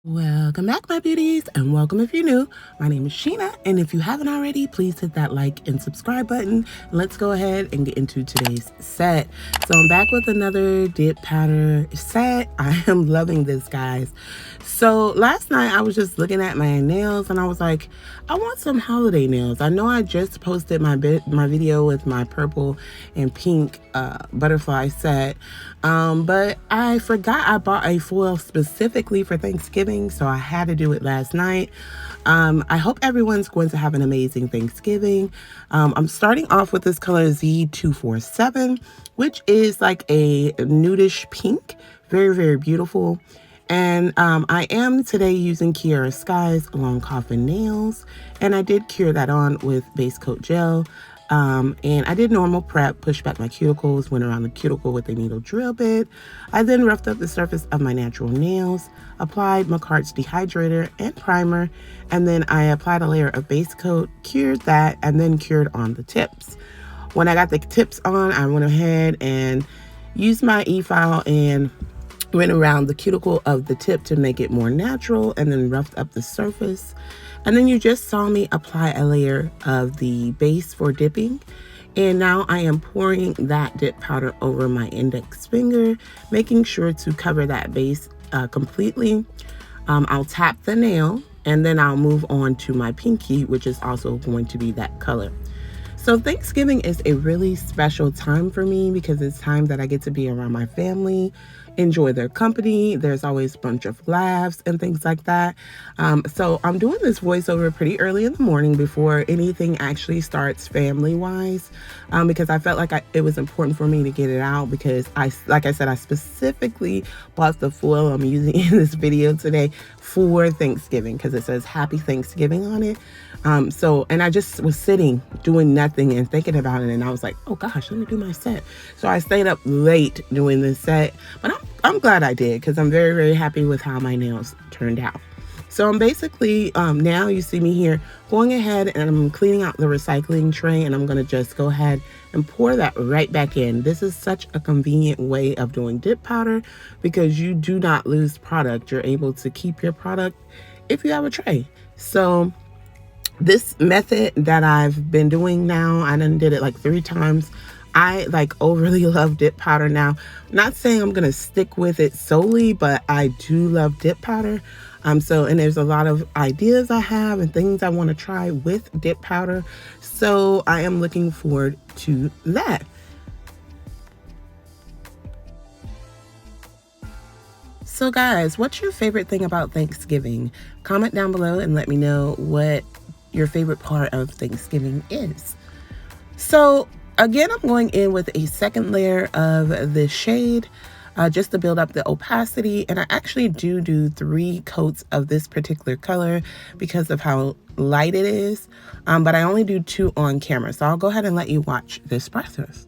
Welcome back, my beauties, and welcome if you're new. My name is Sheena, and if you haven't already, please hit that like and subscribe button. Let's go ahead and get into today's set. So I'm back with another dip powder set. I am loving this, guys. So last night I was just looking at my nails and I was like, I want some holiday nails. I know I just posted my video with my purple and pink butterfly set, but I forgot I bought a foil specifically for Thanksgiving, so I had to do it last night. I hope everyone's going to have an amazing Thanksgiving. I'm starting off with this color Z247, which is like a nudish pink. Very, very beautiful. And I am today using Kiara Sky's Long Coffin Nails, and I did cure that on with base coat gel. And I did normal prep, pushed back my cuticles, went around the cuticle with a needle drill bit. I then roughed up the surface of my natural nails, applied Makartt's dehydrator and primer, and then I applied a layer of base coat, cured that, and then cured on the tips. When I got the tips on, I went ahead and used my e-file and went around the cuticle of the tip to make it more natural, and then roughed up the surface. And then you just saw me apply a layer of the base for dipping. And now I am pouring that dip powder over my index finger, making sure to cover that base completely. I'll tap the nail and then I'll move on to my pinky, which is also going to be that color. So Thanksgiving is a really special time for me because it's time that I get to be around my family, enjoy their company. There's always a bunch of laughs and things like that. So I'm doing this voiceover pretty early in the morning before anything actually starts family-wise, because I felt like it was important for me to get it out because like I said, I specifically bought the foil I'm using in this video today for Thanksgiving because it says Happy Thanksgiving on it. And I just was sitting doing nothing and thinking about it, and I was like, oh gosh, let me do my set. So I stayed up late doing this set, but I'm glad I did because I'm very, very happy with how my nails turned out. So I'm basically, now you see me here going ahead and I'm cleaning out the recycling tray, and I'm going to just go ahead and pour that right back in. This is such a convenient way of doing dip powder because you do not lose product. You're able to keep your product if you have a tray. So this method that I've been doing now, I done did it like 3 times. I like overly love dip powder now. Not saying I'm gonna stick with it solely, but I do love dip powder. And there's a lot of ideas I have and things I want to try with dip powder. So I am looking forward to that. So guys, what's your favorite thing about Thanksgiving? Comment down below and let me know what your favorite part of Thanksgiving is. So again, I'm going in with a second layer of this shade just to build up the opacity. And I actually do 3 coats of this particular color because of how light it is. But I only do 2 on camera. So I'll go ahead and let you watch this process.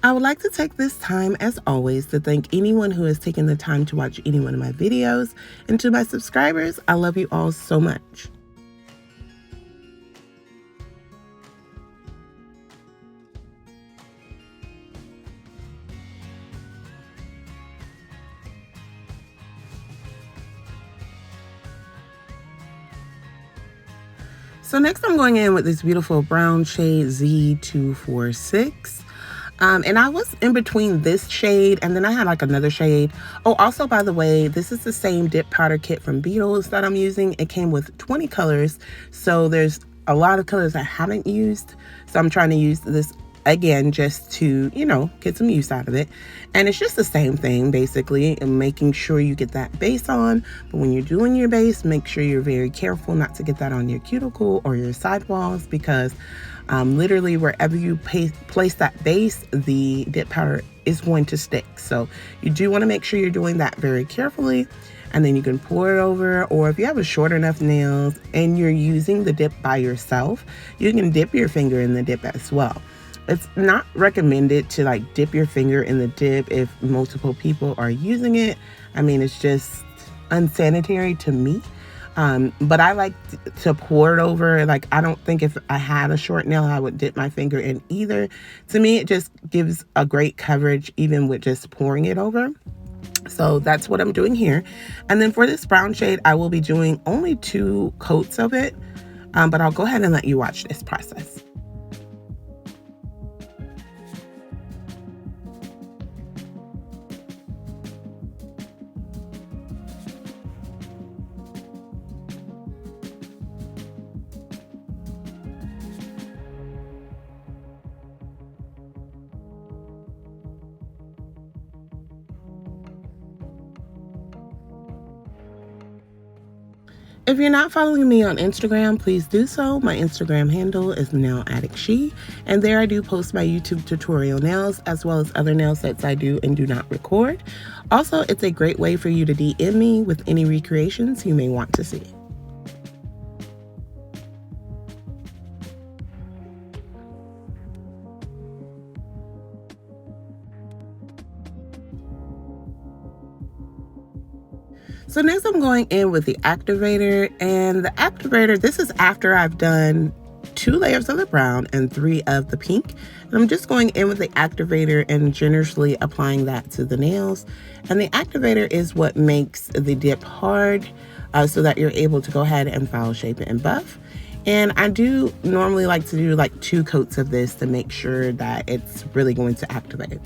I would like to take this time, as always, to thank anyone who has taken the time to watch any one of my videos. And to my subscribers, I love you all so much. So next I'm going in with this beautiful brown shade Z246. And I was in between this shade and then I had like another shade. Oh, also, by the way, this is the same dip powder kit from Beetles that I'm using. It came with 20 colors. So there's a lot of colors I haven't used. So I'm trying to use this again just to, you know, get some use out of it. And it's just the same thing basically, and making sure you get that base on. But when you're doing your base, make sure you're very careful not to get that on your cuticle or your sidewalls, because literally wherever you place that base, the dip powder is going to stick. So you do want to make sure you're doing that very carefully. And then you can pour it over, or if you have a short enough nails and you're using the dip by yourself, you can dip your finger in the dip as well. It's not recommended to like dip your finger in the dip if multiple people are using it. I mean, it's just unsanitary to me. But I like to pour it over. Like, I don't think if I had a short nail, I would dip my finger in either. To me, it just gives a great coverage, even with just pouring it over. So that's what I'm doing here. And then for this brown shade, I will be doing only 2 coats of it, but I'll go ahead and let you watch this process. If you're not following me on Instagram, please do so. My Instagram handle is NailAddictShe, and there I do post my YouTube tutorial nails as well as other nail sets I do and do not record. Also, it's a great way for you to DM me with any recreations you may want to see. So next I'm going in with the activator, and the activator, this is after I've done 2 layers of the brown and 3 of the pink. And I'm just going in with the activator and generously applying that to the nails. And the activator is what makes the dip hard, so that you're able to go ahead and file shape it and buff. And I do normally like to do like 2 coats of this to make sure that it's really going to activate.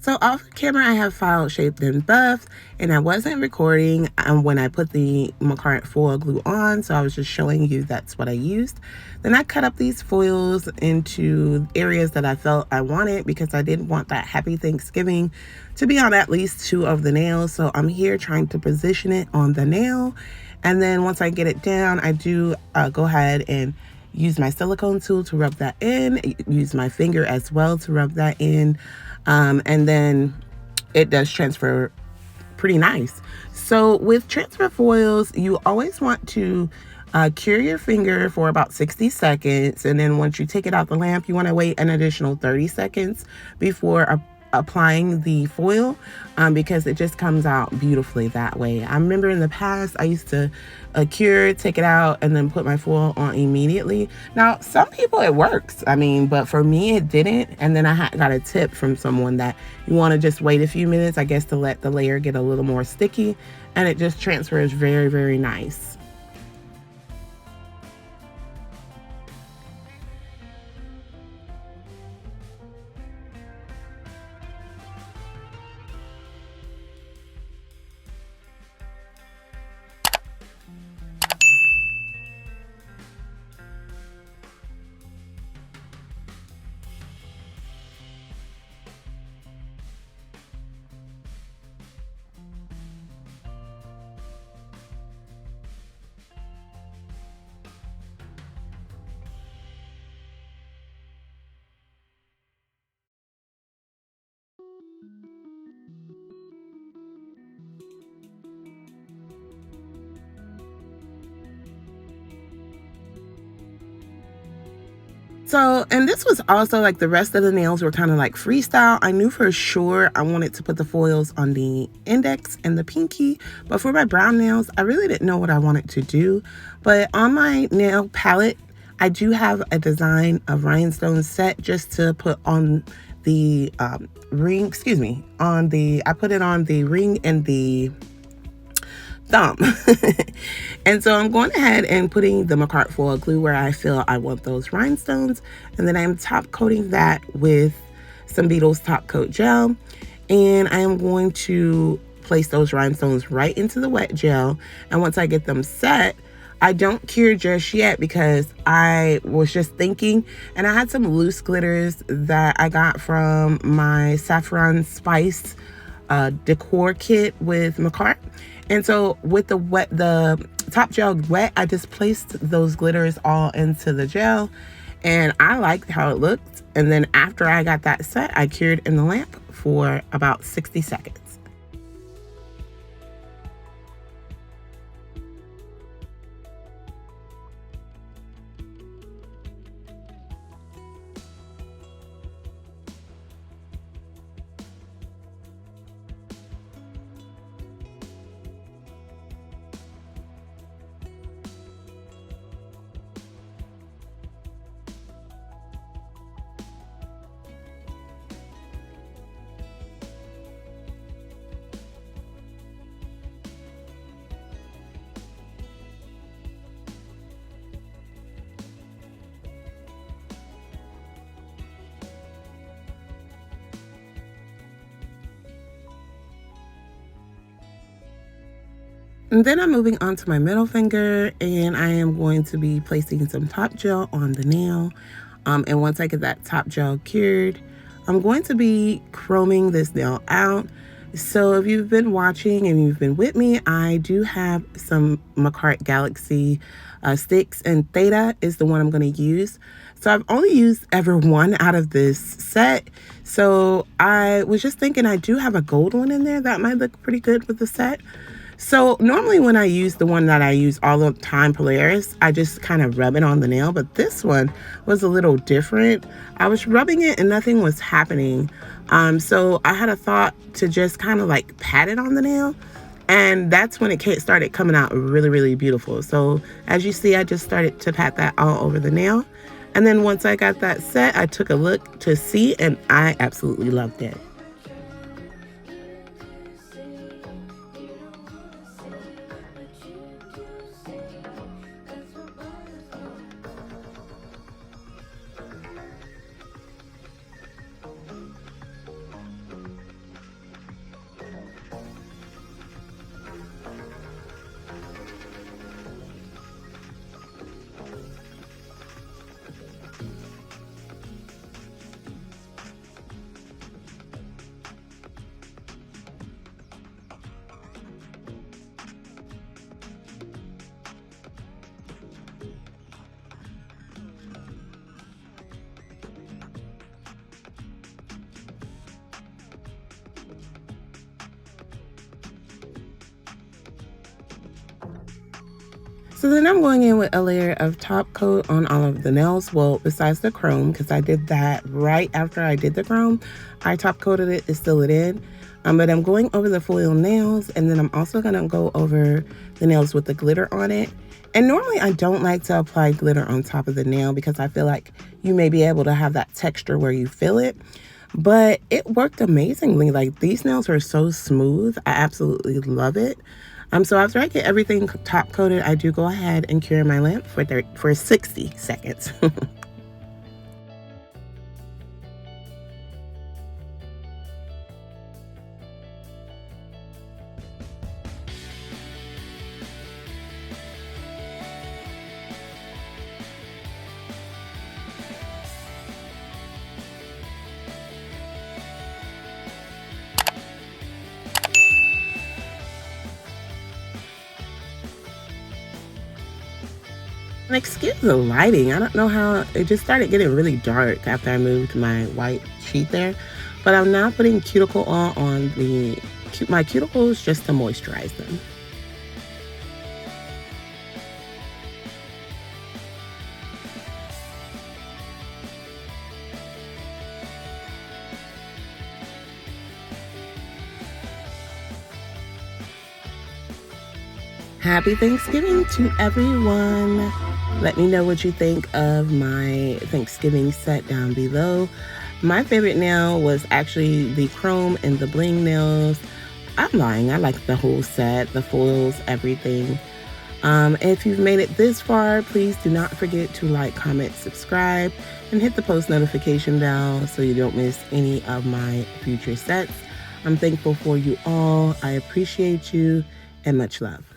So off camera, I have filed, shaped, and buffed, and I wasn't recording when I put the Makartt foil glue on, so I was just showing you that's what I used. Then I cut up these foils into areas that I felt I wanted because I didn't want that Happy Thanksgiving to be on at least 2 of the nails. So I'm here trying to position it on the nail, and then once I get it down, I do go ahead and use my silicone tool to rub that in, use my finger as well to rub that in. And then it does transfer pretty nice. So with transfer foils, you always want to cure your finger for about 60 seconds. And then once you take it out the lamp, you want to wait an additional 30 seconds before applying the foil, because it just comes out beautifully that way. I remember in the past, I used to cure, take it out, and then put my foil on immediately. Now, some people it works, I mean, but for me it didn't. And then I got a tip from someone that you want to just wait a few minutes, I guess, to let the layer get a little more sticky, and it just transfers very, very nice. So, and this was also like the rest of the nails were kind of like freestyle. I knew for sure I wanted to put the foils on the index and the pinky, but for my brown nails, I really didn't know what I wanted to do. But on my nail palette, I do have a design of rhinestone set just to put on the ring, excuse me, I put it on the ring and the thumb. And so I'm going ahead and putting the Makartt foil glue where I feel I want those rhinestones, and then I'm top coating that with some Beetles top coat gel, and I am going to place those rhinestones right into the wet gel. And once I get them set, I don't cure just yet because I was just thinking, and I had some loose glitters that I got from my Saffron Spice decor kit with Makartt. And so with the top gel wet, I just placed those glitters all into the gel, and I liked how it looked. And then after I got that set, I cured in the lamp for about 60 seconds. And then I'm moving on to my middle finger, and I am going to be placing some top gel on the nail. And once I get that top gel cured, I'm going to be chroming this nail out. So if you've been watching and you've been with me, I do have some Makartt Galaxy sticks, and Theta is the one I'm going to use. So I've only used ever one out of this set. So I was just thinking I do have a gold one in there that might look pretty good with the set. So normally when I use the one that I use all the time, Polaris, I just kind of rub it on the nail. But this one was a little different. I was rubbing it and nothing was happening. So I had a thought to just kind of like pat it on the nail. And that's when it started coming out really, really beautiful. So as you see, I just started to pat that all over the nail. And then once I got that set, I took a look to see, and I absolutely loved it. So then I'm going in with a layer of top coat on all of the nails. Well, besides the chrome, because I did that right after I did the chrome. I top coated it to seal it in. But I'm going over the foil nails, and then I'm also going to go over the nails with the glitter on it. And normally I don't like to apply glitter on top of the nail because I feel like you may be able to have that texture where you feel it. But it worked amazingly. Like, these nails are so smooth. I absolutely love it. So after I get everything top coated, I do go ahead and cure my lamp for 60 seconds. And excuse the lighting. I don't know how it just started getting really dark after I moved my white sheet there. But I'm now putting cuticle oil on my cuticles just to moisturize them. Happy Thanksgiving to everyone. Let me know what you think of my Thanksgiving set down below. My favorite nail was actually the chrome and the bling nails. I'm lying, I like the whole set, the foils, everything. If you've made it this far, please do not forget to like, comment, subscribe, and hit the post notification bell so you don't miss any of my future sets. I'm thankful for you all. I appreciate you, and much love.